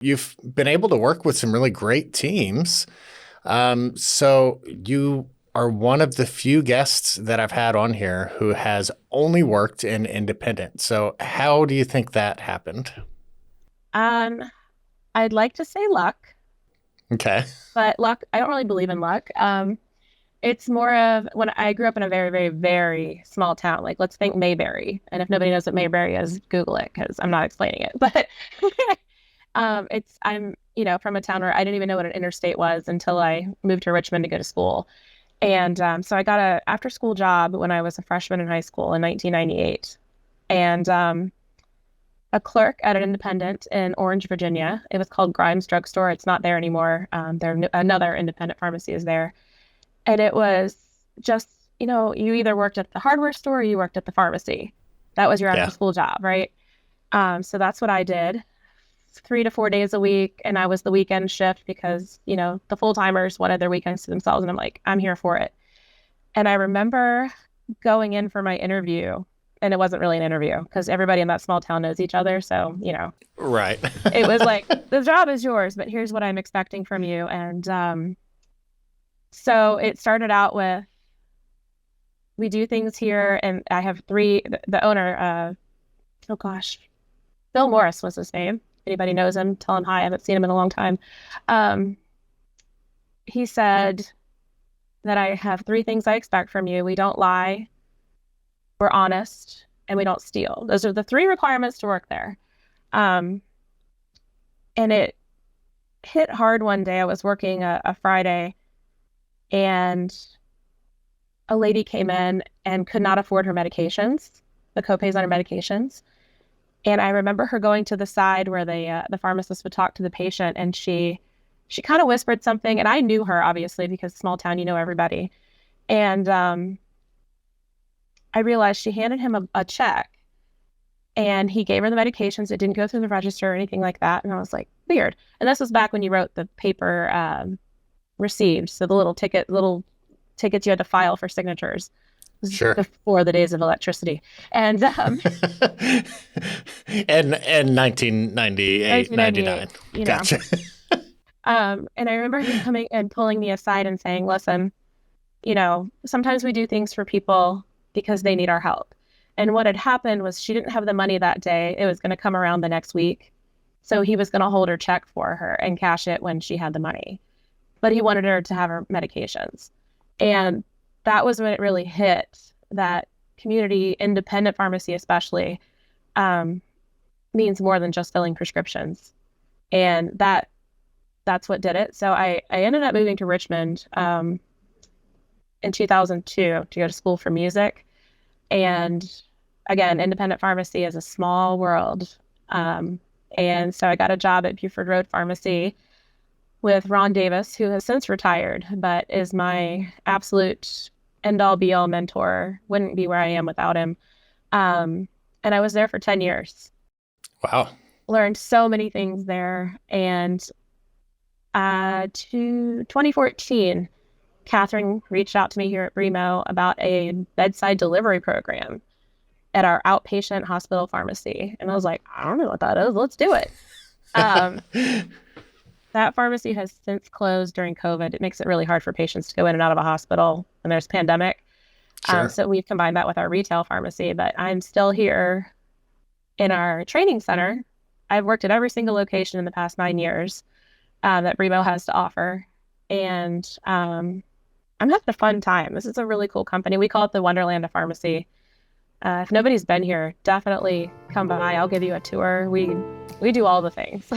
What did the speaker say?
You've been able to work with some really great teams. So you are one of the few guests that I've had on here who has only worked in independent. So how do you think that happened? Um, I'd like to say luck, Okay. but luck, I don't really believe in luck. It's more of when I grew up in a very, very, very small town. Like, let's think Mayberry. And if nobody knows what Mayberry is, Google it because I'm not explaining it. But I'm, from a town where I didn't even know what an interstate was until I moved to Richmond to go to school. And so I got a after school job when I was a freshman in high school in 1998. And a clerk at an independent in Orange, Virginia. It was called Grimes Drugstore. It's not there anymore. Another independent pharmacy is there. And it was just, you either worked at the hardware store or you worked at the pharmacy. That was your after Yeah. school job, right? So that's what I did 3 to 4 days a week. And I was the weekend shift because, the full timers wanted their weekends to themselves. And I'm like, I'm here for it. And I remember going in for my interview, and it wasn't really an interview because everybody in that small town knows each other. So, Right. it was like, the job is yours, but here's what I'm expecting from you. And so it started out with, we do things here, and I have three, the owner, oh gosh, Bill Morris was his name. Anybody knows him, tell him hi. I haven't seen him in a long time. Um, he said that I have three things I expect from you. We don't lie, we're honest, and we don't steal. Those are the three requirements to work there. Um, and it hit hard one day. I was working a Friday, and a lady came in and could not afford her medications, the copays on her medications. And I remember her going to the side where the pharmacist would talk to the patient, and she kind of whispered something, and I knew her obviously because small town, you know everybody. And I realized she handed him a check, and he gave her the medications. It didn't go through the register or anything like that, and I was like, weird. And this was back when you wrote the paper received, so the little tickets you had to file for signatures. This is Sure. before the days of electricity. And And 1998, 1998, 99. Gotcha. And I remember him coming and pulling me aside and saying, listen, sometimes we do things for people because they need our help. And what had happened was she didn't have the money that day. It was going to come around the next week. So he was going to hold her check for her and cash it when she had the money. But he wanted her to have her medications. And that was when it really hit that community independent pharmacy, especially, um, means more than just filling prescriptions. And that's what did it. So I ended up moving to Richmond in 2002 to go to school for music. And again, independent pharmacy is a small world. And so I got a job at Buford Road Pharmacy with Ron Davis, who has since retired, but is my absolute end all be all mentor. Wouldn't be where I am without him. And I was there for 10 years. Wow. Learned so many things there. And to 2014, Catherine reached out to me here at Bremo about a bedside delivery program at our outpatient hospital pharmacy. And I was like, I don't know what that is. Let's do it. Um, that pharmacy has since closed during COVID. It makes it really hard for patients to go in and out of a hospital when there's a pandemic. Sure. So we've combined that with our retail pharmacy, but I'm still here in our training center. I've worked at every single location in the past 9 years that Bremo has to offer. And I'm having a fun time. This is a really cool company. We call it the Wonderland of Pharmacy. If nobody's been here, definitely come by. I'll give you a tour. We do all the things.